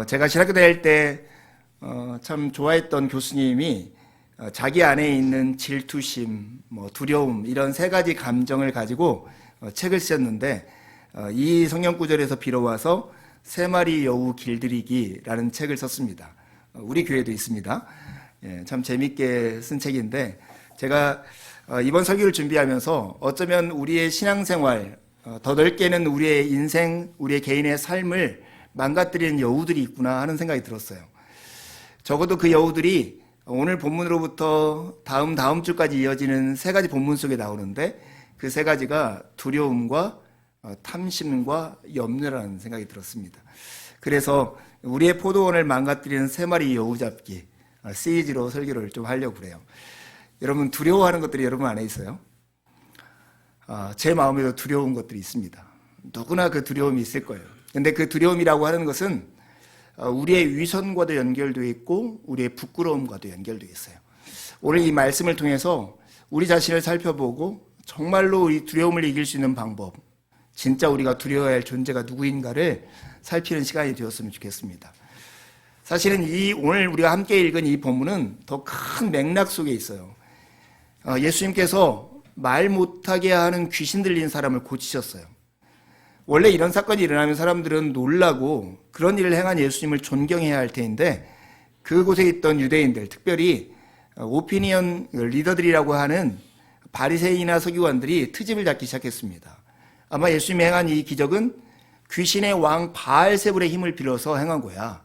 제가 신학교 다닐 때 참 좋아했던 교수님이 자기 안에 있는 질투심, 두려움 이런 세 가지 감정을 가지고 책을 쓰셨는데 이 성경 구절에서 빌어와서 세 마리 여우 길들이기라는 책을 썼습니다. 우리 교회도 있습니다. 참 재밌게 쓴 책인데 제가 이번 설교를 준비하면서 어쩌면 우리의 신앙생활, 더 넓게는 우리의 인생, 우리의 개인의 삶을 망가뜨리는 여우들이 있구나 하는 생각이 들었어요. 적어도 그 여우들이 오늘 본문으로부터 다음 주까지 이어지는 세 가지 본문 속에 나오는데 그 세 가지가 두려움과 탐심과 염려라는 생각이 들었습니다. 그래서 우리의 포도원을 망가뜨리는 세 마리 여우 잡기 시리즈로 설교를 좀 하려고 그래요. 여러분 두려워하는 것들이 여러분 안에 있어요? 제 마음에도 두려운 것들이 있습니다. 누구나 그 두려움이 있을 거예요. 근데 그 두려움이라고 하는 것은 우리의 위선과도 연결되어 있고 우리의 부끄러움과도 연결되어 있어요. 오늘 이 말씀을 통해서 우리 자신을 살펴보고 정말로 우리 두려움을 이길 수 있는 방법, 진짜 우리가 두려워야 할 존재가 누구인가를 살피는 시간이 되었으면 좋겠습니다. 사실은 오늘 우리가 함께 읽은 이 본문은 더 큰 맥락 속에 있어요. 예수님께서 말 못하게 하는 귀신 들린 사람을 고치셨어요. 원래 이런 사건이 일어나면 사람들은 놀라고 그런 일을 행한 예수님을 존경해야 할 텐데 그곳에 있던 유대인들, 특별히 오피니언 리더들이라고 하는 바리새인이나 서기관들이 트집을 잡기 시작했습니다. 아마 예수님이 행한 이 기적은 귀신의 왕 바알세불의 힘을 빌어서 행한 거야.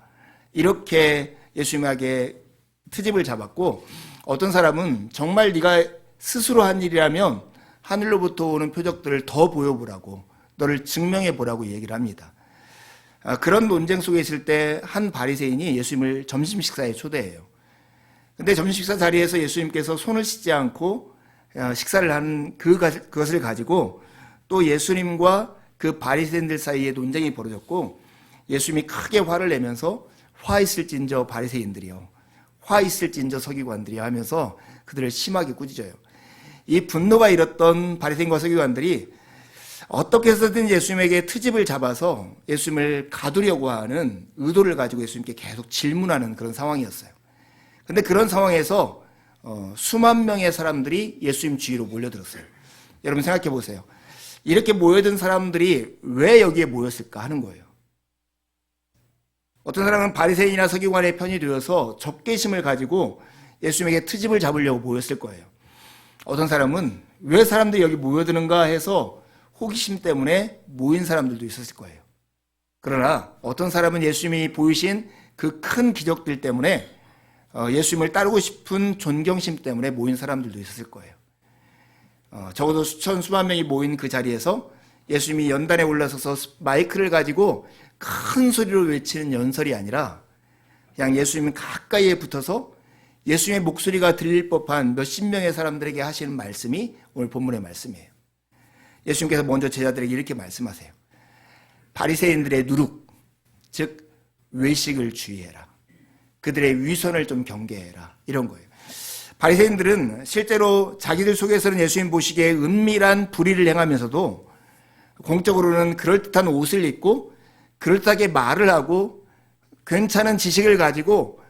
이렇게 예수님에게 트집을 잡았고 어떤 사람은 정말 네가 스스로 한 일이라면 하늘로부터 오는 표적들을 더 보여보라고 너를 증명해보라고 얘기를 합니다. 그런 논쟁 속에 있을 때 한 바리새인이 예수님을 점심 식사에 초대해요. 근데 점심 식사 자리에서 예수님께서 손을 씻지 않고 식사를 한 그것을 가지고 또 예수님과 그 바리새인들 사이에 논쟁이 벌어졌고 예수님이 크게 화를 내면서 화 있을진저 바리새인들이요, 화 있을진저 서기관들이요 하면서 그들을 심하게 꾸짖어요. 이 분노가 일었던 바리새인과 서기관들이 어떻게 해서든 예수님에게 트집을 잡아서 예수님을 가두려고 하는 의도를 가지고 예수님께 계속 질문하는 그런 상황이었어요. 그런데 그런 상황에서 수만 명의 사람들이 예수님 주위로 몰려들었어요. 여러분 생각해 보세요. 이렇게 모여든 사람들이 왜 여기에 모였을까 하는 거예요. 어떤 사람은 바리새인이나 서기관의 편이 되어서 적개심을 가지고 예수님에게 트집을 잡으려고 모였을 거예요. 어떤 사람은 왜 사람들이 여기 모여드는가 해서 호기심 때문에 모인 사람들도 있었을 거예요. 그러나 어떤 사람은 예수님이 보이신 그 큰 기적들 때문에 예수님을 따르고 싶은 존경심 때문에 모인 사람들도 있었을 거예요. 적어도 수만 명이 모인 그 자리에서 예수님이 연단에 올라서서 마이크를 가지고 큰 소리로 외치는 연설이 아니라 그냥 예수님 가까이에 붙어서 예수님의 목소리가 들릴 법한 몇십 명의 사람들에게 하시는 말씀이 오늘 본문의 말씀이에요. 예수님께서 먼저 제자들에게 이렇게 말씀하세요. 바리새인들의 누룩, 즉 외식을 주의해라. 그들의 위선을 좀 경계해라. 이런 거예요. 바리새인들은 실제로 자기들 속에서는 예수님 보시기에 은밀한 불의를 행하면서도 공적으로는 그럴듯한 옷을 입고 그럴듯하게 말을 하고 괜찮은 지식을 가지고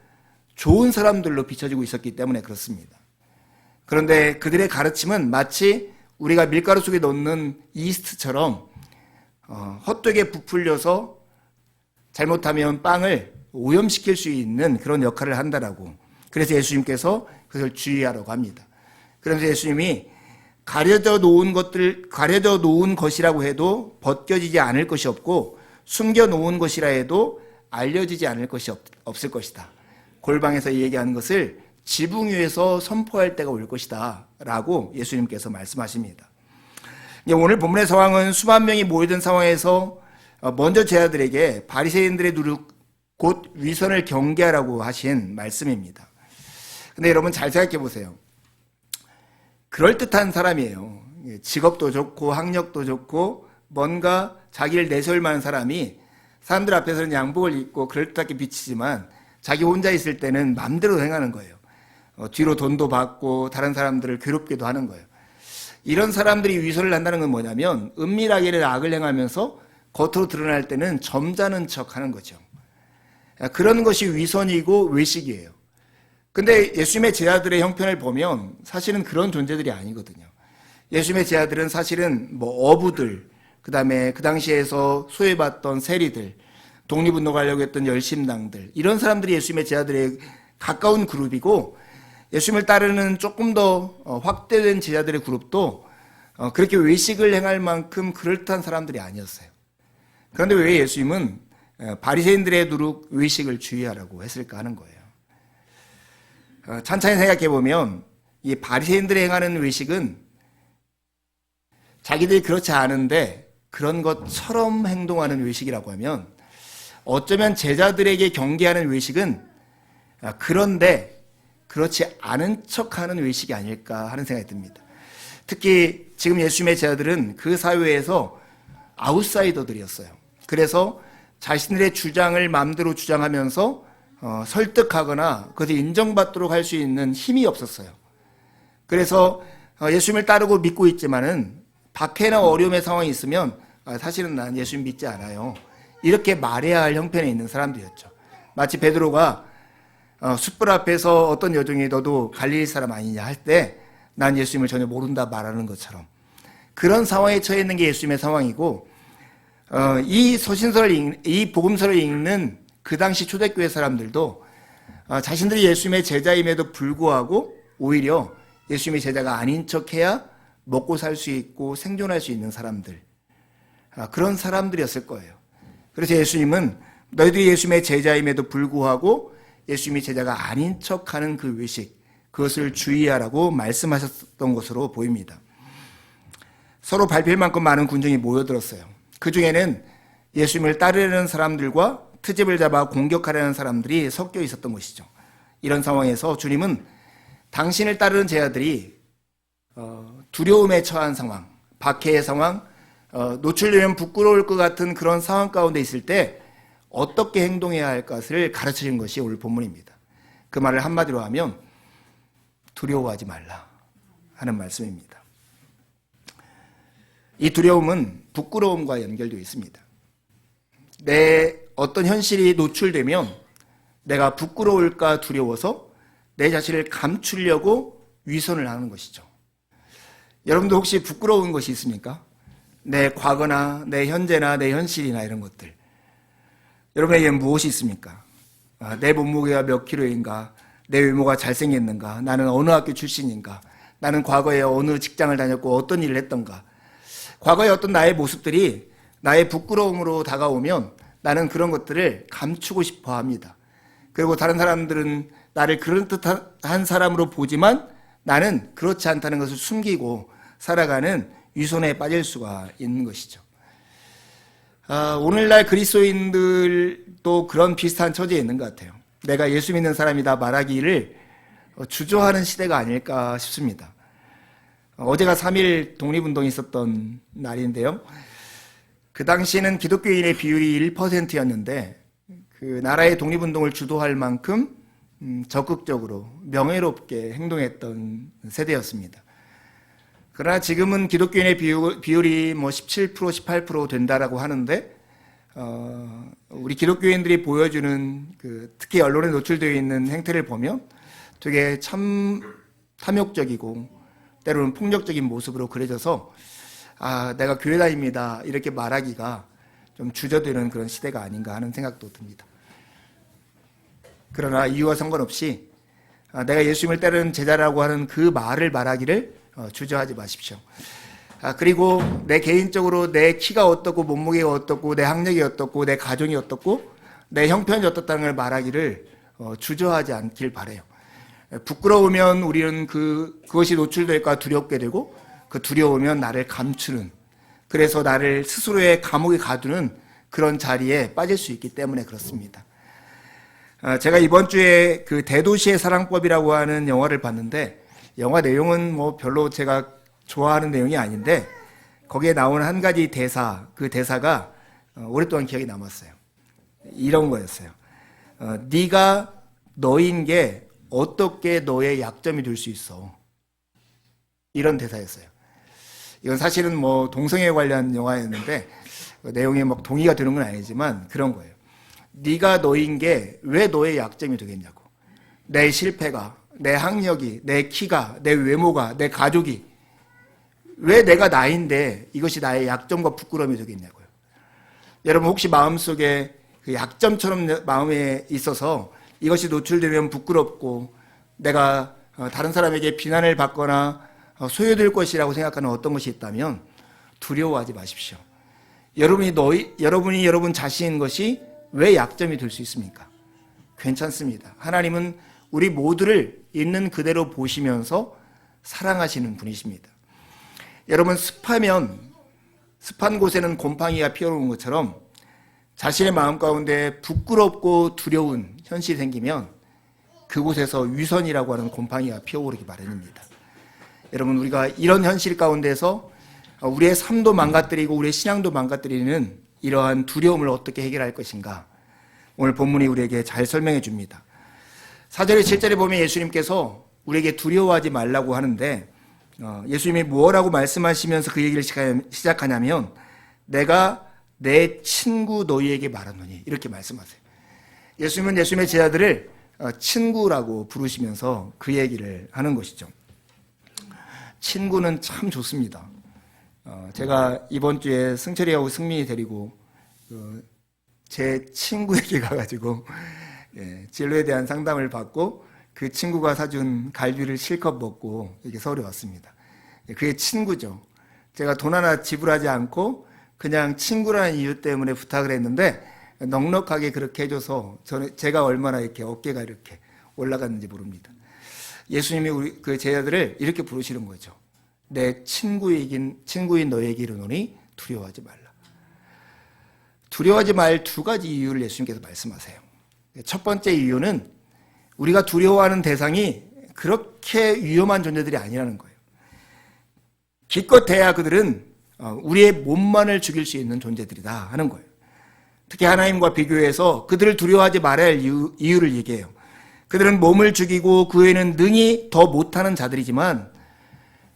좋은 사람들로 비춰지고 있었기 때문에 그렇습니다. 그런데 그들의 가르침은 마치 우리가 밀가루 속에 넣는 이스트처럼 헛되게 부풀려서 잘못하면 빵을 오염시킬 수 있는 그런 역할을 한다라고. 그래서 예수님께서 그것을 주의하라고 합니다. 그러면서 예수님이 가려져 놓은 것이라고 해도 벗겨지지 않을 것이 없고 숨겨 놓은 것이라 해도 알려지지 않을 것이 없을 것이다. 골방에서 얘기하는 것을 지붕 위에서 선포할 때가 올 것이다 라고 예수님께서 말씀하십니다. 오늘 본문의 상황은 수만 명이 모이던 상황에서 먼저 제자들에게 바리새인들의 누룩 곧 위선을 경계하라고 하신 말씀입니다. 근데 여러분 잘 생각해 보세요. 그럴듯한 사람이에요. 직업도 좋고 학력도 좋고 뭔가 자기를 내세울 만한 사람이 사람들 앞에서는 양복을 입고 그럴듯하게 비치지만 자기 혼자 있을 때는 마음대로 행하는 거예요. 뒤로 돈도 받고 다른 사람들을 괴롭기도 하는 거예요. 이런 사람들이 위선을 한다는 건 뭐냐면 은밀하게는 악을 행하면서 겉으로 드러날 때는 점잖은 척 하는 거죠. 그런 것이 위선이고 외식이에요. 근데 예수님의 제자들의 형편을 보면 사실은 그런 존재들이 아니거든요. 예수님의 제자들은 사실은 어부들, 그 다음에 그 당시에서 소외받던 세리들, 독립운동하려고 했던 열심당들, 이런 사람들이 예수님의 제자들의 가까운 그룹이고, 예수님을 따르는 조금 더 확대된 제자들의 그룹도 그렇게 외식을 행할 만큼 그럴듯한 사람들이 아니었어요. 그런데 왜 예수님은 바리새인들의 누룩 외식을 주의하라고 했을까 하는 거예요. 천천히 생각해 보면 이 바리새인들이 행하는 외식은 자기들이 그렇지 않은데 그런 것처럼 행동하는 외식이라고 하면, 어쩌면 제자들에게 경계하는 외식은 그런데 그렇지 않은 척하는 외식이 아닐까 하는 생각이 듭니다. 특히 지금 예수님의 제자들은 그 사회에서 아웃사이더들이었어요. 그래서 자신들의 주장을 마음대로 주장하면서 설득하거나 그것을 인정받도록 할 수 있는 힘이 없었어요. 그래서 예수님을 따르고 믿고 있지만은 박해나 어려움의 상황이 있으면 사실은 난 예수님 믿지 않아요, 이렇게 말해야 할 형편에 있는 사람들이었죠. 마치 베드로가 숯불 앞에서 어떤 여종이 너도 갈릴리 사람 아니냐 할 때 난 예수님을 전혀 모른다 말하는 것처럼 그런 상황에 처해 있는 게 예수님의 상황이고, 이 복음서를 읽는 그 당시 초대교회 사람들도 자신들이 예수님의 제자임에도 불구하고 오히려 예수님의 제자가 아닌 척해야 먹고 살 수 있고 생존할 수 있는 사람들, 그런 사람들이었을 거예요. 그래서 예수님은 너희들이 예수님의 제자임에도 불구하고 예수님이 제자가 아닌 척하는 그 외식, 그것을 주의하라고 말씀하셨던 것으로 보입니다. 서로 밟힐 만큼 많은 군중이 모여들었어요. 그 중에는 예수님을 따르려는 사람들과 트집을 잡아 공격하려는 사람들이 섞여 있었던 것이죠. 이런 상황에서 주님은 당신을 따르는 제자들이 두려움에 처한 상황, 박해의 상황, 노출되면 부끄러울 것 같은 그런 상황 가운데 있을 때 어떻게 행동해야 할 것을 가르치는 것이 오늘 본문입니다. 그 말을 한마디로 하면 두려워하지 말라 하는 말씀입니다. 이 두려움은 부끄러움과 연결되어 있습니다. 내 어떤 현실이 노출되면 내가 부끄러울까 두려워서 내 자신을 감추려고 위선을 하는 것이죠. 여러분도 혹시 부끄러운 것이 있습니까? 내 과거나 내 현재나 내 현실이나 이런 것들. 여러분에게 무엇이 있습니까? 내 몸무게가 몇 킬로인가? 내 외모가 잘생겼는가? 나는 어느 학교 출신인가? 나는 과거에 어느 직장을 다녔고 어떤 일을 했던가? 과거의 어떤 나의 모습들이 나의 부끄러움으로 다가오면 나는 그런 것들을 감추고 싶어 합니다. 그리고 다른 사람들은 나를 그런 듯한 사람으로 보지만 나는 그렇지 않다는 것을 숨기고 살아가는 위선에 빠질 수가 있는 것이죠. 오늘날 그리스도인들도 그런 비슷한 처지에 있는 것 같아요. 내가 예수 믿는 사람이다 말하기를 주저하는 시대가 아닐까 싶습니다. 어제가 3.1 독립운동이 있었던 날인데요. 그 당시에는 기독교인의 비율이 1%였는데 그 나라의 독립운동을 주도할 만큼 적극적으로 명예롭게 행동했던 세대였습니다. 그러나 지금은 기독교인의 비율이 17%, 18% 된다라고 하는데, 우리 기독교인들이 보여주는 특히 언론에 노출되어 있는 행태를 보면 되게 참 탐욕적이고 때로는 폭력적인 모습으로 그려져서 내가 교회 다닙니다 이렇게 말하기가 좀 주저되는 그런 시대가 아닌가 하는 생각도 듭니다. 그러나 이유와 상관없이 내가 예수님을 따르는 제자라고 하는 그 말을 말하기를 주저하지 마십시오. 그리고 내 개인적으로 내 키가 어떻고 몸무게가 어떻고 내 학력이 어떻고 내 가정이 어떻고 내 형편이 어떻다는 걸 말하기를 주저하지 않길 바라요. 부끄러우면 우리는 그것이 노출될까 두렵게 되고, 그 두려우면 나를 감추는, 그래서 나를 스스로의 감옥에 가두는 그런 자리에 빠질 수 있기 때문에 그렇습니다. 제가 이번 주에 그 대도시의 사랑법이라고 하는 영화를 봤는데, 영화 내용은 별로 제가 좋아하는 내용이 아닌데 거기에 나오는 한 가지 대사, 그 대사가 오랫동안 기억에 남았어요. 이런 거였어요. 네가 너인 게 어떻게 너의 약점이 될 수 있어? 이런 대사였어요. 이건 사실은 동성애 관련 영화였는데 내용에 막 동의가 되는 건 아니지만 그런 거예요. 네가 너인 게 왜 너의 약점이 되겠냐고. 내 실패가, 내 학력이, 내 키가, 내 외모가, 내 가족이 왜 내가 나인데 이것이 나의 약점과 부끄러움이 되겠냐고요. 여러분 혹시 마음속에 그 약점처럼 마음에 있어서 이것이 노출되면 부끄럽고 내가 다른 사람에게 비난을 받거나 소외될 것이라고 생각하는 어떤 것이 있다면 두려워하지 마십시오. 여러분이 여러분 자신인 것이 왜 약점이 될 수 있습니까? 괜찮습니다. 하나님은 우리 모두를 있는 그대로 보시면서 사랑하시는 분이십니다. 여러분 습한 곳에는 곰팡이가 피어오는 것처럼 자신의 마음 가운데 부끄럽고 두려운 현실이 생기면 그곳에서 위선이라고 하는 곰팡이가 피어오르기 마련입니다. 여러분 우리가 이런 현실 가운데서 우리의 삶도 망가뜨리고 우리의 신앙도 망가뜨리는 이러한 두려움을 어떻게 해결할 것인가, 오늘 본문이 우리에게 잘 설명해 줍니다. 4절에 7절에 보면 예수님께서 우리에게 두려워하지 말라고 하는데 예수님이 뭐라고 말씀하시면서 그 얘기를 시작하냐면 내가 내 친구 너희에게 말하노니 이렇게 말씀하세요. 예수님은 예수님의 제자들을 친구라고 부르시면서 그 얘기를 하는 것이죠. 친구는 참 좋습니다. 제가 이번 주에 승철이하고 승민이 데리고 제 친구에게 가가지고 진로에 대한 상담을 받고 그 친구가 사준 갈비를 실컷 먹고 이렇게 서울에 왔습니다. 그게 친구죠. 제가 돈 하나 지불하지 않고 그냥 친구라는 이유 때문에 부탁을 했는데 넉넉하게 그렇게 해줘서 제가 얼마나 이렇게 어깨가 이렇게 올라갔는지 모릅니다. 예수님이 우리 그 제자들을 이렇게 부르시는 거죠. 내 친구인 너에게 이르노니 두려워하지 말라. 두려워하지 말 두 가지 이유를 예수님께서 말씀하세요. 첫 번째 이유는 우리가 두려워하는 대상이 그렇게 위험한 존재들이 아니라는 거예요. 기껏 해야 그들은 우리의 몸만을 죽일 수 있는 존재들이다 하는 거예요. 특히 하나님과 비교해서 그들을 두려워하지 말아야 할 이유를 얘기해요. 그들은 몸을 죽이고 그 외에는 능히 더 못하는 자들이지만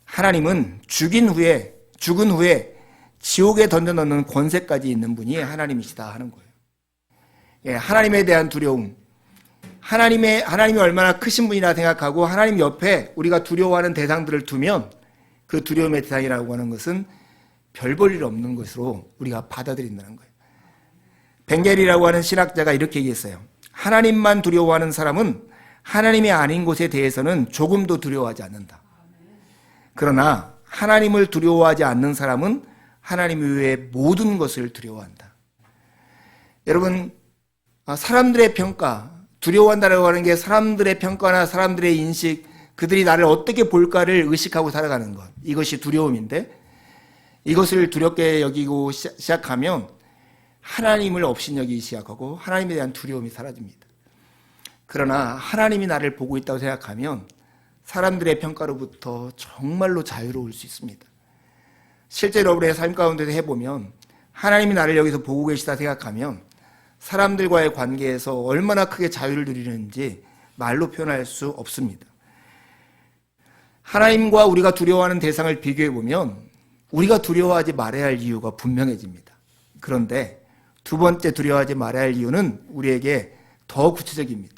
하나님은 죽은 후에 지옥에 던져넣는 권세까지 있는 분이 하나님이시다 하는 거예요. 하나님에 대한 두려움, 하나님이 얼마나 크신 분이라 생각하고 하나님 옆에 우리가 두려워하는 대상들을 두면 그 두려움의 대상이라고 하는 것은 별 볼 일 없는 것으로 우리가 받아들인다는 거예요. 벵겔이라고 하는 신학자가 이렇게 얘기했어요. 하나님만 두려워하는 사람은 하나님이 아닌 곳에 대해서는 조금도 두려워하지 않는다. 그러나 하나님을 두려워하지 않는 사람은 하나님 외의 모든 것을 두려워한다. 여러분, 사람들의 평가, 두려워한다고 하는 게 사람들의 평가나 사람들의 인식, 그들이 나를 어떻게 볼까를 의식하고 살아가는 것, 이것이 두려움인데 이것을 두렵게 여기고 시작하면 하나님을 업신여기기 시작하고 하나님에 대한 두려움이 사라집니다. 그러나 하나님이 나를 보고 있다고 생각하면 사람들의 평가로부터 정말로 자유로울 수 있습니다. 실제로 우리의 삶 가운데서 해보면 하나님이 나를 여기서 보고 계시다 생각하면 사람들과의 관계에서 얼마나 크게 자유를 누리는지 말로 표현할 수 없습니다. 하나님과 우리가 두려워하는 대상을 비교해보면 우리가 두려워하지 말아야 할 이유가 분명해집니다. 그런데 두 번째 두려워하지 말아야 할 이유는 우리에게 더 구체적입니다.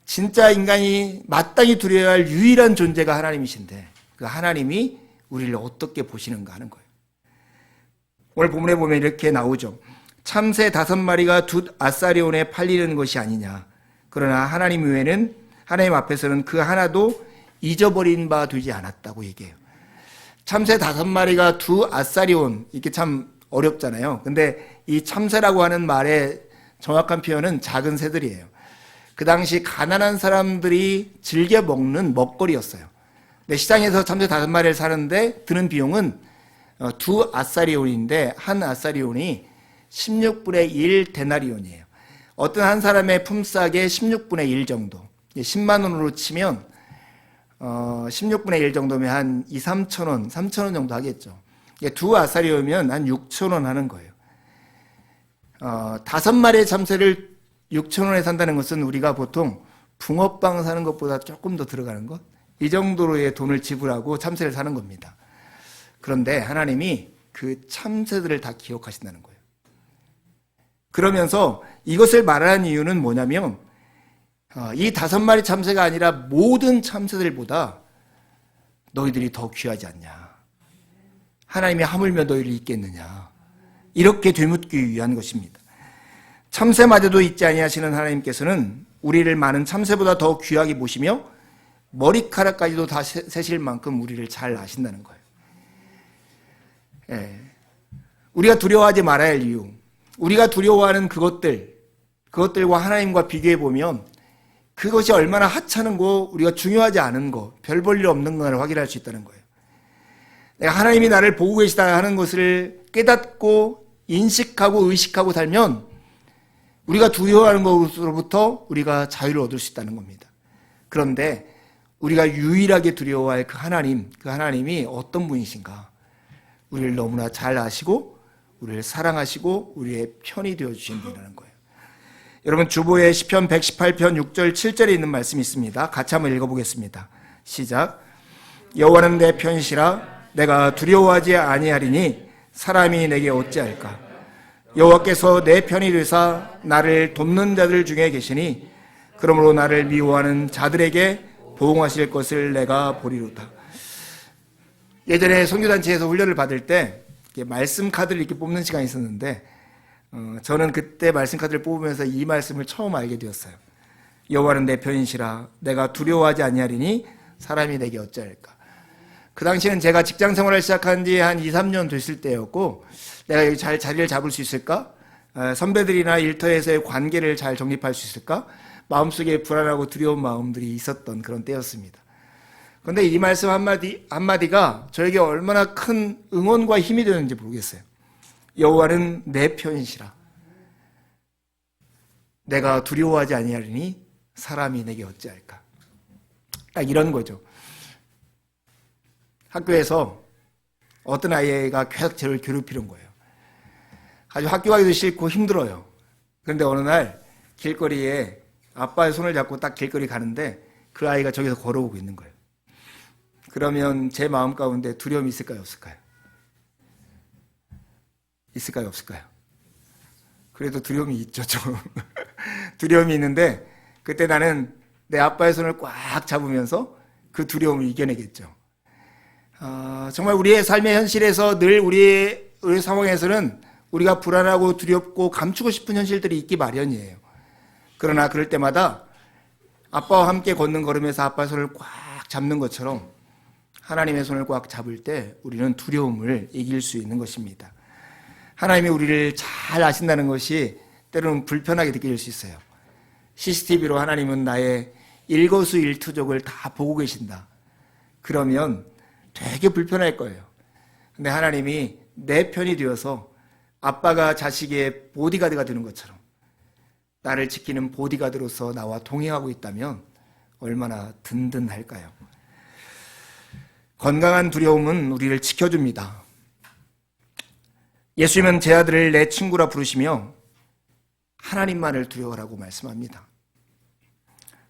진짜 인간이 마땅히 두려워야 할 유일한 존재가 하나님이신데 그 하나님이 우리를 어떻게 보시는가 하는 거예요. 오늘 본문에 보면 이렇게 나오죠. 참새 5마리가 두 아사리온에 팔리는 것이 아니냐. 그러나 하나님 외에는 하나님 앞에서는 그 하나도 잊어버린 바 되지 않았다고 얘기해요. 참새 5마리가 두 아사리온, 이게 참 어렵잖아요. 근데 이 참새라고 하는 말의 정확한 표현은 작은 새들이에요. 그 당시 가난한 사람들이 즐겨 먹는 먹거리였어요. 근데 시장에서 참새 5마리를 사는데 드는 비용은 두 아사리온인데 한 아사리온이 16분의 1 데나리온이에요. 어떤 한 사람의 품삯의 16분의 1 정도. 10만 원으로 치면 16분의 1 정도면 한 2, 3천 원, 3천 원 정도 하겠죠. 두 아사리온이면 한 6천 원 하는 거예요. 5마리의 참새를 6천 원에 산다는 것은 우리가 보통 붕어빵 사는 것보다 조금 더 들어가는 것, 이 정도로의 돈을 지불하고 참새를 사는 겁니다. 그런데 하나님이 그 참새들을 다 기억하신다는 거예요. 그러면서 이것을 말하는 이유는 뭐냐면 이 5마리 참새가 아니라 모든 참새들보다 너희들이 더 귀하지 않냐. 하나님이 하물며 너희를 잊겠느냐. 이렇게 되묻기 위한 것입니다. 참새마저도 잊지 아니하시는 하나님께서는 우리를 많은 참새보다 더 귀하게 보시며 머리카락까지도 다 세실 만큼 우리를 잘 아신다는 거예요. 예. 우리가 두려워하지 말아야 할 이유, 우리가 두려워하는 그것들과 하나님과 비교해 보면 그것이 얼마나 하찮은 거, 우리가 중요하지 않은 거, 별 볼 일 없는 것을 확인할 수 있다는 거예요. 내가 하나님이 나를 보고 계시다 하는 것을 깨닫고 인식하고 의식하고 살면 우리가 두려워하는 것으로부터 우리가 자유를 얻을 수 있다는 겁니다. 그런데 우리가 유일하게 두려워할 그 하나님이 어떤 분이신가? 우리를 너무나 잘 아시고 우리를 사랑하시고 우리의 편이 되어주신 분이라는 거예요. 여러분, 주보에 시편 118편 6절 7절에 있는 말씀이 있습니다. 같이 한번 읽어보겠습니다. 시작. 여호와는 내 편이시라 내가 두려워하지 아니하리니 사람이 내게 어찌할까? 여호와께서 내 편이 되사 나를 돕는 자들 중에 계시니 그러므로 나를 미워하는 자들에게 보응하실 것을 내가 보리로다. 예전에 선교단체에서 훈련을 받을 때 말씀 카드를 이렇게 뽑는 시간이 있었는데 저는 그때 말씀 카드를 뽑으면서 이 말씀을 처음 알게 되었어요. 여호와는 내 편이시라 내가 두려워하지 아니하리니 사람이 내게 어찌할까. 그 당시에는 제가 직장 생활을 시작한 지 한 2, 3년 됐을 때였고 내가 여기 잘 자리를 잡을 수 있을까? 선배들이나 일터에서의 관계를 잘 정립할 수 있을까? 마음속에 불안하고 두려운 마음들이 있었던 그런 때였습니다. 그런데 이 말씀 한마디가 저에게 얼마나 큰 응원과 힘이 되는지 모르겠어요. 여호와는 내 편이시라 내가 두려워하지 아니하리니 사람이 내게 어찌할까. 딱 이런 거죠. 학교에서 어떤 아이가 계속 저를 괴롭히는 거예요. 아주 학교 가기도 싫고 힘들어요. 그런데 어느 날 길거리에 아빠의 손을 잡고 딱 길거리 가는데 그 아이가 저기서 걸어오고 있는 거예요. 그러면 제 마음 가운데 두려움이 있을까요, 없을까요? 있을까요, 없을까요? 그래도 두려움이 있죠, 좀. 두려움이 있는데 그때 나는 내 아빠의 손을 꽉 잡으면서 그 두려움을 이겨내겠죠. 정말 우리의 삶의 현실에서 늘 우리 상황에서는 우리가 불안하고 두렵고 감추고 싶은 현실들이 있기 마련이에요. 그러나 그럴 때마다 아빠와 함께 걷는 걸음에서 아빠의 손을 꽉 잡는 것처럼 하나님의 손을 꽉 잡을 때 우리는 두려움을 이길 수 있는 것입니다. 하나님이 우리를 잘 아신다는 것이 때로는 불편하게 느껴질 수 있어요. CCTV로 하나님은 나의 일거수일투족을 다 보고 계신다. 그러면 되게 불편할 거예요. 근데 하나님이 내 편이 되어서 아빠가 자식의 보디가드가 되는 것처럼 나를 지키는 보디가드로서 나와 동행하고 있다면 얼마나 든든할까요? 건강한 두려움은 우리를 지켜줍니다. 예수님은 제 아들을 내 친구라 부르시며 하나님만을 두려워하라고 말씀합니다.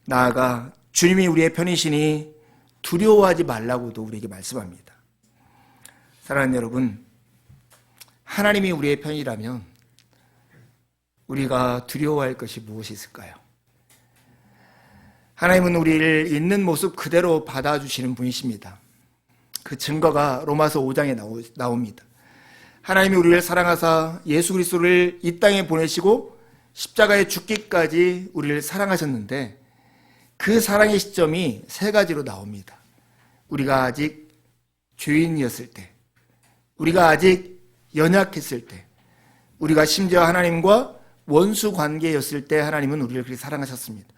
나아가 주님이 우리의 편이시니 두려워하지 말라고도 우리에게 말씀합니다. 사랑하는 여러분, 하나님이 우리의 편이라면 우리가 두려워할 것이 무엇이 있을까요? 하나님은 우리를 있는 모습 그대로 받아주시는 분이십니다. 그 증거가 로마서 5장에 나옵니다. 하나님이 우리를 사랑하사 예수 그리스도를 이 땅에 보내시고 십자가에 죽기까지 우리를 사랑하셨는데 그 사랑의 시점이 3가지로 나옵니다. 우리가 아직 죄인이었을 때, 우리가 아직 연약했을 때, 우리가 심지어 하나님과 원수 관계였을 때 하나님은 우리를 그렇게 사랑하셨습니다.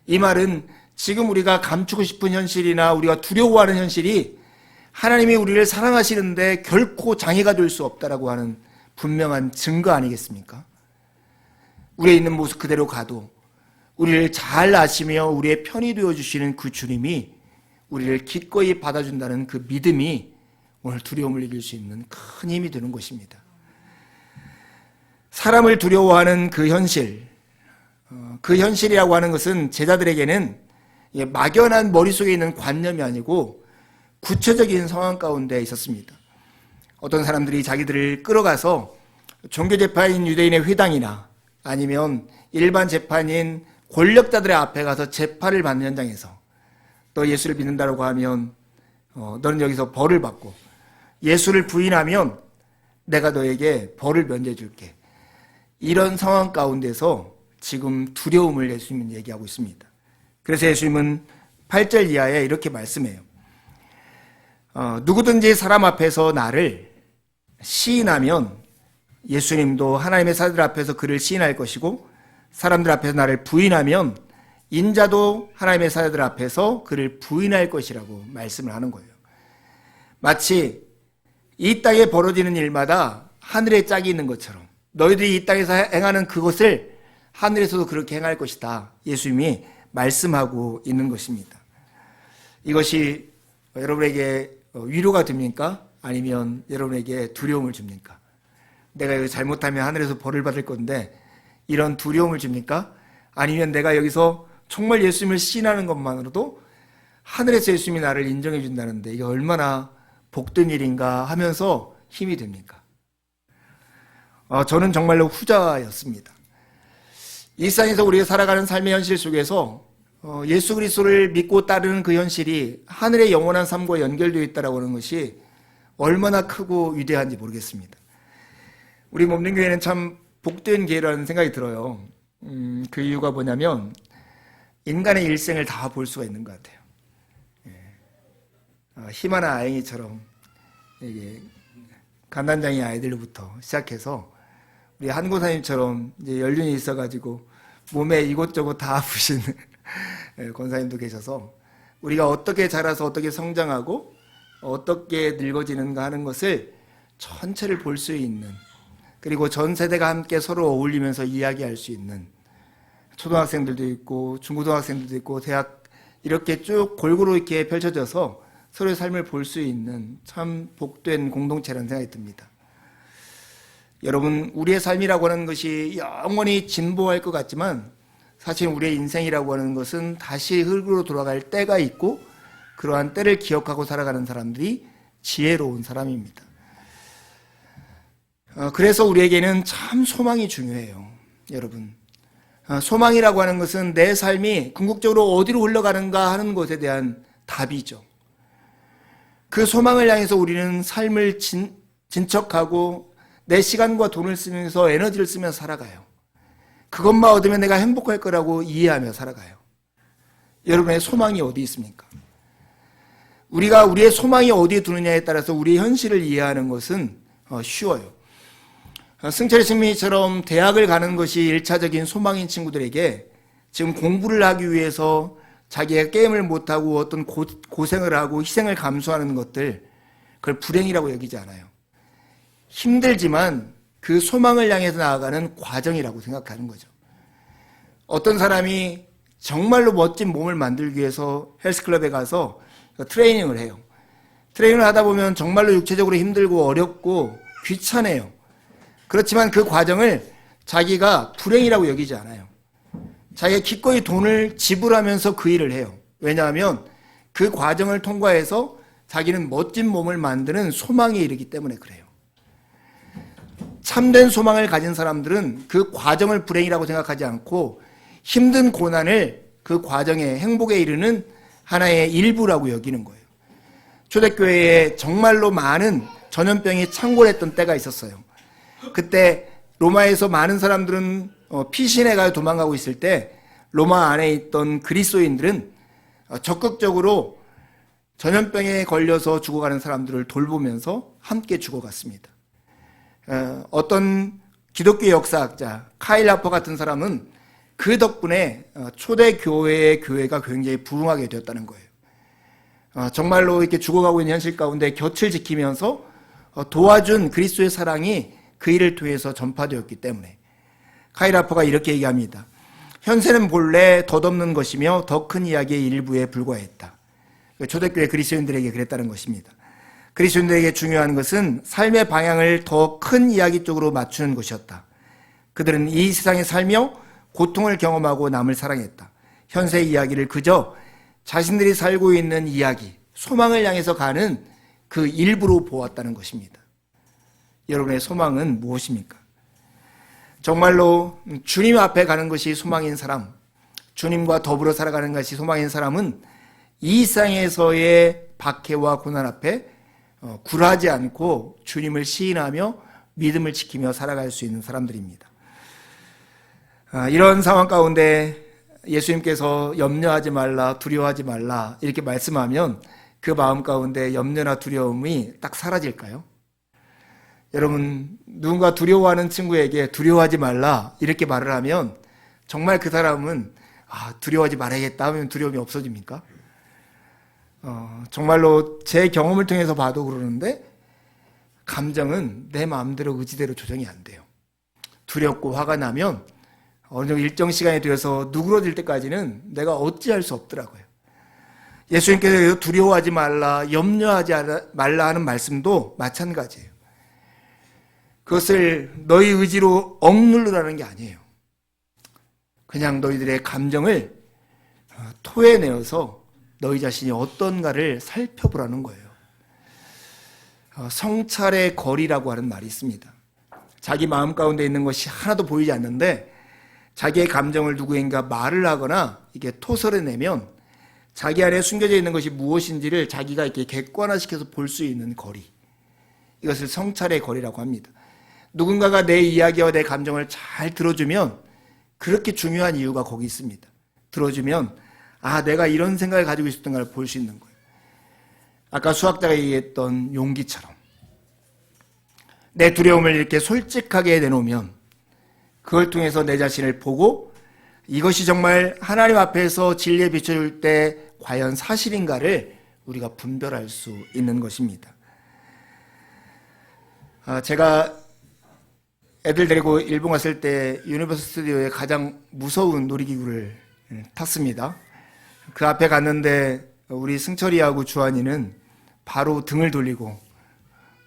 이 말은 지금 우리가 감추고 싶은 현실이나 우리가 두려워하는 현실이 하나님이 우리를 사랑하시는데 결코 장애가 될 수 없다라고 하는 분명한 증거 아니겠습니까? 우리의 있는 모습 그대로 가도 우리를 잘 아시며 우리의 편이 되어주시는 그 주님이 우리를 기꺼이 받아준다는 그 믿음이 오늘 두려움을 이길 수 있는 큰 힘이 되는 것입니다. 사람을 두려워하는 그 현실, 그 현실이라고 하는 것은 제자들에게는 막연한 머릿속에 있는 관념이 아니고 구체적인 상황 가운데 있었습니다. 어떤 사람들이 자기들을 끌어가서 종교재파인 유대인의 회당이나 아니면 일반 재판인 권력자들의 앞에 가서 재판을 받는 현장에서 너 예수를 믿는다고 하면 너는 여기서 벌을 받고 예수를 부인하면 내가 너에게 벌을 면제해 줄게. 이런 상황 가운데서 지금 두려움을 예수님은 얘기하고 있습니다. 그래서 예수님은 8절 이하에 이렇게 말씀해요. 누구든지 사람 앞에서 나를 시인하면 예수님도 하나님의 사람들 앞에서 그를 시인할 것이고 사람들 앞에서 나를 부인하면 인자도 하나님의 사람들 앞에서 그를 부인할 것이라고 말씀을 하는 거예요. 마치 이 땅에 벌어지는 일마다 하늘에 짝이 있는 것처럼 너희들이 이 땅에서 행하는 그것을 하늘에서도 그렇게 행할 것이다. 예수님이 말씀하고 있는 것입니다. 이것이 여러분에게 위로가 됩니까? 아니면 여러분에게 두려움을 줍니까? 내가 여기 잘못하면 하늘에서 벌을 받을 건데 이런 두려움을 줍니까? 아니면 내가 여기서 정말 예수님을 신하는 것만으로도 하늘에서 예수님이 나를 인정해 준다는데 이게 얼마나 복된 일인가 하면서 힘이 됩니까? 저는 정말로 후자였습니다. 이 세상에서 우리가 살아가는 삶의 현실 속에서 예수 그리스도를 믿고 따르는 그 현실이 하늘의 영원한 삶과 연결되어 있다고 하는 것이 얼마나 크고 위대한지 모르겠습니다. 우리 몸den교회는 참 복된 교회라는 생각이 들어요. 그 이유가 뭐냐면 인간의 일생을 다 볼 수가 있는 것 같아요. 희마나 아영이처럼 이게 간단장애 아이들부터 시작해서 우리 한고사님처럼 이제 연륜이 있어가지고 몸에 이곳저곳 다 아프신 권사님도 계셔서 우리가 어떻게 자라서 어떻게 성장하고 어떻게 늙어지는가 하는 것을 전체를 볼 수 있는, 그리고 전 세대가 함께 서로 어울리면서 이야기할 수 있는, 초등학생들도 있고 중고등학생들도 있고 대학 이렇게 쭉 골고루 이렇게 펼쳐져서 서로의 삶을 볼 수 있는 참 복된 공동체라는 생각이 듭니다. 여러분, 우리의 삶이라고 하는 것이 영원히 진보할 것 같지만 사실 우리의 인생이라고 하는 것은 다시 흙으로 돌아갈 때가 있고 그러한 때를 기억하고 살아가는 사람들이 지혜로운 사람입니다. 그래서 우리에게는 참 소망이 중요해요. 여러분, 소망이라고 하는 것은 내 삶이 궁극적으로 어디로 흘러가는가 하는 것에 대한 답이죠. 그 소망을 향해서 우리는 삶을 진척하고 내 시간과 돈을 쓰면서 에너지를 쓰면서 살아가요. 그것만 얻으면 내가 행복할 거라고 이해하며 살아가요. 여러분의 소망이 어디 있습니까? 우리가 우리의 소망이 어디에 두느냐에 따라서 우리의 현실을 이해하는 것은 쉬워요. 승철 스님처럼 대학을 가는 것이 1차적인 소망인 친구들에게 지금 공부를 하기 위해서 자기가 게임을 못하고 어떤 고생을 하고 희생을 감수하는 것들, 그걸 불행이라고 여기지 않아요. 힘들지만 그 소망을 향해서 나아가는 과정이라고 생각하는 거죠. 어떤 사람이 정말로 멋진 몸을 만들기 위해서 헬스클럽에 가서 트레이닝을 해요. 트레이닝을 하다 보면 정말로 육체적으로 힘들고 어렵고 귀찮아요. 그렇지만 그 과정을 자기가 불행이라고 여기지 않아요. 자기가 기꺼이 돈을 지불하면서 그 일을 해요. 왜냐하면 그 과정을 통과해서 자기는 멋진 몸을 만드는 소망에 이르기 때문에 그래요. 참된 소망을 가진 사람들은 그 과정을 불행이라고 생각하지 않고 힘든 고난을 그 과정의 행복에 이르는 하나의 일부라고 여기는 거예요. 초대교회에 정말로 많은 전염병이 창궐했던 때가 있었어요. 그때 로마에서 많은 사람들은 피신해 가서 도망가고 있을 때 로마 안에 있던 그리스도인들은 적극적으로 전염병에 걸려서 죽어가는 사람들을 돌보면서 함께 죽어갔습니다. 어떤 기독교 역사학자 카일 하퍼 같은 사람은 그 덕분에 초대 교회의 교회가 굉장히 부흥하게 되었다는 거예요. 정말로 이렇게 죽어가고 있는 현실 가운데 곁을 지키면서 도와준 그리스도의 사랑이 그 일을 통해서 전파되었기 때문에 카일 하퍼가 이렇게 얘기합니다. 현세는 본래 덧없는 것이며 더 큰 이야기의 일부에 불과했다. 초대교회 그리스도인들에게 그랬다는 것입니다. 그리스도인들에게 중요한 것은 삶의 방향을 더 큰 이야기 쪽으로 맞추는 것이었다. 그들은 이 세상에 살며 고통을 경험하고 남을 사랑했다. 현세의 이야기를 그저 자신들이 살고 있는 이야기, 소망을 향해서 가는 그 일부로 보았다는 것입니다. 여러분의 소망은 무엇입니까? 정말로 주님 앞에 가는 것이 소망인 사람, 주님과 더불어 살아가는 것이 소망인 사람은 이 세상에서의 박해와 고난 앞에 굴하지 않고 주님을 시인하며 믿음을 지키며 살아갈 수 있는 사람들입니다. 이런 상황 가운데 예수님께서 염려하지 말라, 두려워하지 말라 이렇게 말씀하면 그 마음 가운데 염려나 두려움이 딱 사라질까요? 여러분, 누군가 두려워하는 친구에게 두려워하지 말라 이렇게 말을 하면 정말 그 사람은 두려워하지 말아야겠다 하면 두려움이 없어집니까? 정말로 제 경험을 통해서 봐도 그러는데 감정은 내 마음대로 의지대로 조정이 안 돼요. 두렵고 화가 나면 어느 정도 일정 시간이 되어서 누그러질 때까지는 내가 어찌할 수 없더라고요. 예수님께서 두려워하지 말라, 염려하지 말라 하는 말씀도 마찬가지예요. 그것을 너희 의지로 억누르라는 게 아니에요. 그냥 너희들의 감정을 토해내어서 너희 자신이 어떤가를 살펴보라는 거예요. 성찰의 거리라고 하는 말이 있습니다. 자기 마음 가운데 있는 것이 하나도 보이지 않는데 자기의 감정을 누구인가 말을 하거나 이게 토설해내면 자기 안에 숨겨져 있는 것이 무엇인지를 자기가 이렇게 객관화시켜서 볼 수 있는 거리, 이것을 성찰의 거리라고 합니다. 누군가가 내 이야기와 내 감정을 잘 들어주면 그렇게 중요한 이유가 거기 있습니다. 들어주면 내가 이런 생각을 가지고 있었던 걸 볼 수 있는 거예요. 아까 수학자가 얘기했던 용기처럼 내 두려움을 이렇게 솔직하게 내놓으면 그걸 통해서 내 자신을 보고 이것이 정말 하나님 앞에서 진리에 비춰줄 때 과연 사실인가를 우리가 분별할 수 있는 것입니다. 제가 애들 데리고 일본 갔을 때 유니버설 스튜디오에 가장 무서운 놀이기구를 탔습니다. 그 앞에 갔는데 우리 승철이하고 주한이는 바로 등을 돌리고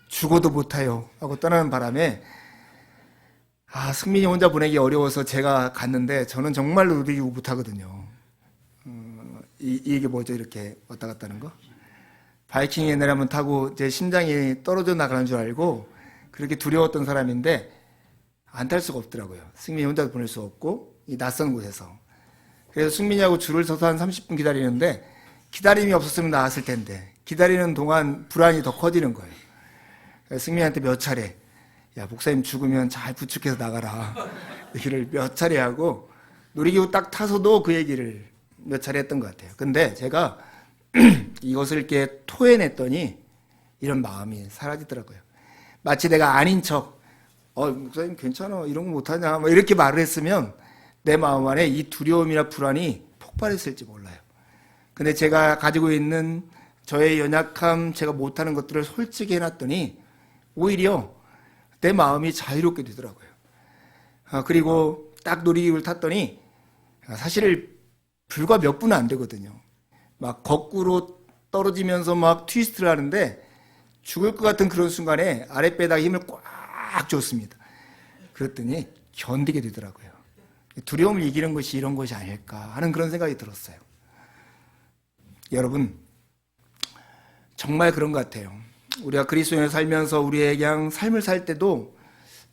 죽어도 못 타요 하고 떠나는 바람에 승민이 혼자 보내기 어려워서 제가 갔는데 저는 정말로 놀이기구 못 타거든요. 이게 뭐죠? 이렇게 왔다 갔다 하는 거? 바이킹 옛날에 한번 타고 제 심장이 떨어져 나가는 줄 알고 그렇게 두려웠던 사람인데 안 탈 수가 없더라고요. 승민이 혼자 보낼 수 없고 이 낯선 곳에서. 그래서 승민이하고 줄을 서서 한 30분 기다리는데 기다림이 없었으면 나았을 텐데 기다리는 동안 불안이 더 커지는 거예요. 그래서 승민이한테 몇 차례 목사님 죽으면 잘 부축해서 나가라 얘기를 몇 차례 하고 놀이기구 딱 타서도 그 얘기를 몇 차례 했던 것 같아요. 근데 제가 이것을 이렇게 토해냈더니 이런 마음이 사라지더라고요. 마치 내가 아닌 척 목사님 괜찮아 이런 거 못하냐 이렇게 말을 했으면 내 마음 안에 이 두려움이나 불안이 폭발했을지 몰라요. 근데 제가 가지고 있는 저의 연약함, 제가 못하는 것들을 솔직히 해놨더니 오히려 내 마음이 자유롭게 되더라고요. 그리고 딱 놀이기구를 탔더니 사실 불과 몇 분은 안 되거든요. 막 거꾸로 떨어지면서 막 트위스트를 하는데 죽을 것 같은 그런 순간에 아랫배에다가 힘을 꽉 줬습니다. 그랬더니 견디게 되더라고요. 두려움을 이기는 것이 이런 것이 아닐까 하는 그런 생각이 들었어요. 여러분, 정말 그런 것 같아요. 우리가 그리스도인으로 살면서 우리의 그냥 삶을 살 때도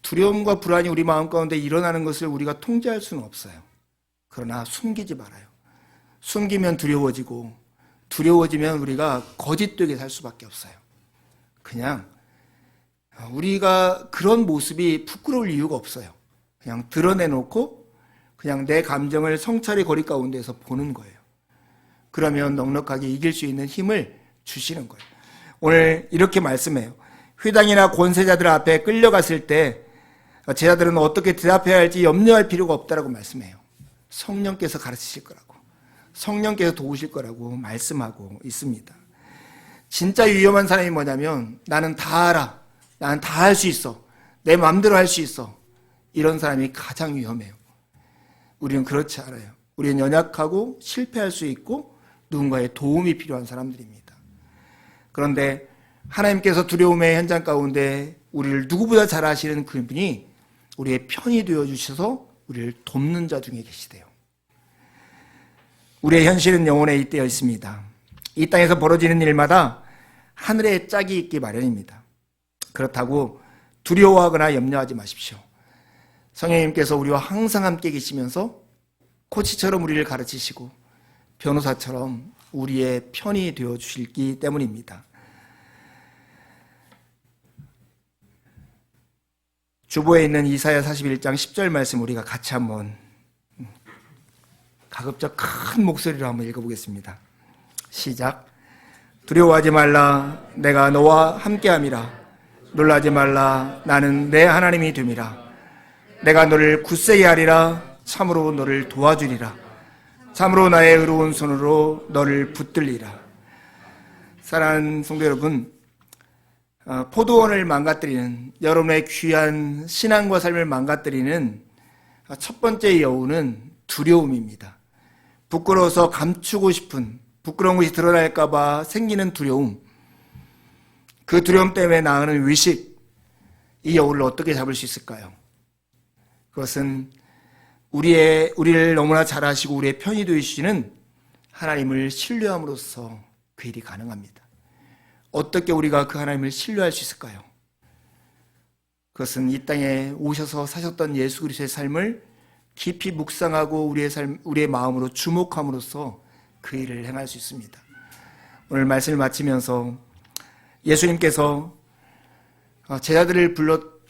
두려움과 불안이 우리 마음 가운데 일어나는 것을 우리가 통제할 수는 없어요. 그러나 숨기지 말아요. 숨기면 두려워지고 두려워지면 우리가 거짓되게 살 수밖에 없어요. 그냥 우리가 그런 모습이 부끄러울 이유가 없어요. 그냥 드러내놓고 그냥 내 감정을 성찰의 거리 가운데서 보는 거예요. 그러면 넉넉하게 이길 수 있는 힘을 주시는 거예요. 오늘 이렇게 말씀해요. 회당이나 권세자들 앞에 끌려갔을 때 제자들은 어떻게 대답해야 할지 염려할 필요가 없다라고 말씀해요. 성령께서 가르치실 거라고, 성령께서 도우실 거라고 말씀하고 있습니다. 진짜 위험한 사람이 뭐냐면 나는 다 알아, 나는 다 할 수 있어, 내 마음대로 할 수 있어, 이런 사람이 가장 위험해요. 우리는 그렇지 않아요. 우리는 연약하고 실패할 수 있고 누군가의 도움이 필요한 사람들입니다. 그런데 하나님께서 두려움의 현장 가운데 우리를 누구보다 잘 아시는 그분이 우리의 편이 되어주셔서 우리를 돕는 자 중에 계시대요. 우리의 현실은 영혼에 잇대어 있습니다. 이 땅에서 벌어지는 일마다 하늘에 짝이 있기 마련입니다. 그렇다고 두려워하거나 염려하지 마십시오. 성령님께서 우리와 항상 함께 계시면서 코치처럼 우리를 가르치시고 변호사처럼 우리의 편이 되어 주시기 때문입니다. 주보에 있는 이사야 41장 10절 말씀 우리가 같이 한번 가급적 큰 목소리로 한번 읽어보겠습니다. 시작. 두려워하지 말라. 내가 너와 함께함이라. 놀라지 말라. 나는 내 하나님이 됨이라. 내가 너를 굳세게 하리라. 참으로 너를 도와주리라. 참으로 나의 의로운 손으로 너를 붙들리라. 사랑하는 성도 여러분, 포도원을 망가뜨리는, 여러분의 귀한 신앙과 삶을 망가뜨리는 첫 번째 여우는 두려움입니다. 부끄러워서 감추고 싶은, 부끄러운 것이 드러날까봐 생기는 두려움, 그 두려움 때문에 나오는 의식, 이 여우를 어떻게 잡을 수 있을까요? 그것은 우리를 너무나 잘 아시고 우리의 편이 되시는 하나님을 신뢰함으로써 그 일이 가능합니다. 어떻게 우리가 그 하나님을 신뢰할 수 있을까요? 그것은 이 땅에 오셔서 사셨던 예수 그리스도의 삶을 깊이 묵상하고 우리의 마음으로 주목함으로써 그 일을 행할 수 있습니다. 오늘 말씀을 마치면서 예수님께서 제자들을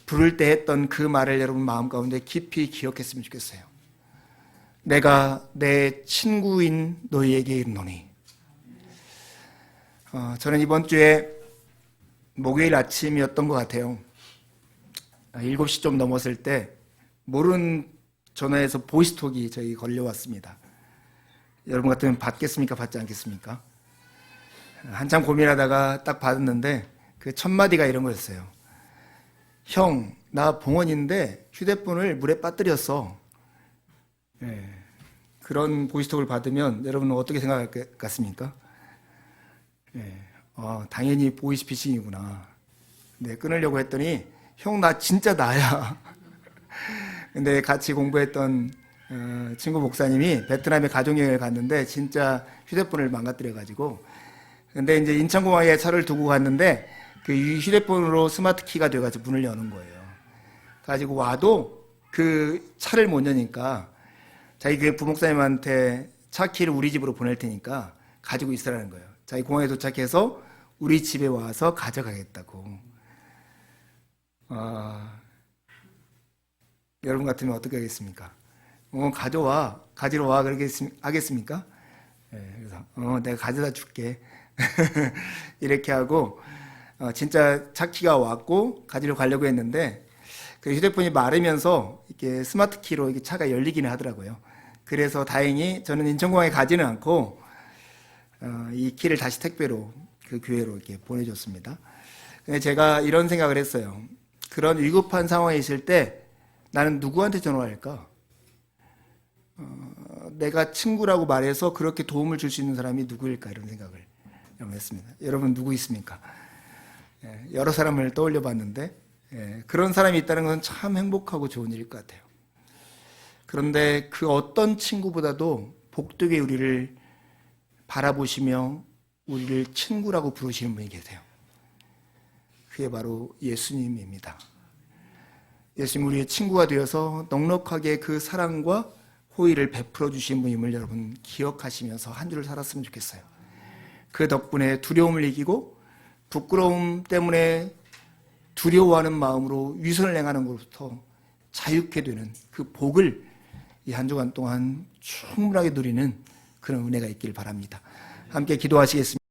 부를 때 했던 그 말을 여러분 마음 가운데 깊이 기억했으면 좋겠어요. 내가 내 친구인 너희에게 이르노니. 저는 이번 주에 목요일 아침이었던 것 같아요. 7시 좀 넘었을 때 모르는 전화에서 보이스톡이 저희 걸려왔습니다. 여러분 같으면 받겠습니까? 받지 않겠습니까? 한참 고민하다가 딱 받았는데 그 첫 마디가 이런 거였어요. 형, 나 봉헌인데 휴대폰을 물에 빠뜨렸어. 예, 그런 보이스톡을 받으면 여러분은 어떻게 생각할 것 같습니까? 예, 당연히 보이스피싱이구나. 네, 끊으려고 했더니 형, 나 진짜 나야. 근데 같이 공부했던 친구 목사님이 베트남에 가족여행을 갔는데 진짜 휴대폰을 망가뜨려가지고, 근데 이제 인천공항에 차를 두고 갔는데 그 휴대폰으로 스마트 키가 돼가지고 문을 여는 거예요. 가지고 와도 그 차를 못 여니까 자기 그 부목사님한테 차 키를 우리 집으로 보낼 테니까 가지고 있으라는 거예요. 자기 공항에 도착해서 우리 집에 와서 가져가겠다고. 여러분 같으면 어떻게 하겠습니까? 가져와, 가지러 와, 그렇게 하겠습니까? 네, 그래서 내가 가져다 줄게. 이렇게 하고 진짜 차 키가 왔고 가지러 가려고 했는데 그 휴대폰이 마르면서 이렇게 스마트 키로 이렇게 차가 열리기는 하더라고요. 그래서 다행히 저는 인천공항에 가지는 않고 이 키를 다시 택배로 그 교회로 이렇게 보내줬습니다. 근데 제가 이런 생각을 했어요. 그런 위급한 상황에 있을 때 나는 누구한테 전화할까? 내가 친구라고 말해서 그렇게 도움을 줄 수 있는 사람이 누구일까? 이런 생각을 했습니다. 여러분 누구 있습니까? 여러 사람을 떠올려 봤는데 그런 사람이 있다는 것은 참 행복하고 좋은 일일 것 같아요. 그런데 그 어떤 친구보다도 복되게 우리를 바라보시며 우리를 친구라고 부르시는 분이 계세요. 그게 바로 예수님입니다. 예수님 우리의 친구가 되어서 넉넉하게 그 사랑과 호의를 베풀어 주신 분임을 여러분 기억하시면서 한 주를 살았으면 좋겠어요. 그 덕분에 두려움을 이기고 부끄러움 때문에 두려워하는 마음으로 위선을 행하는 것부터 자유케 되는 그 복을 이 한 주간 동안 충분하게 누리는 그런 은혜가 있길 바랍니다. 함께 기도하시겠습니다.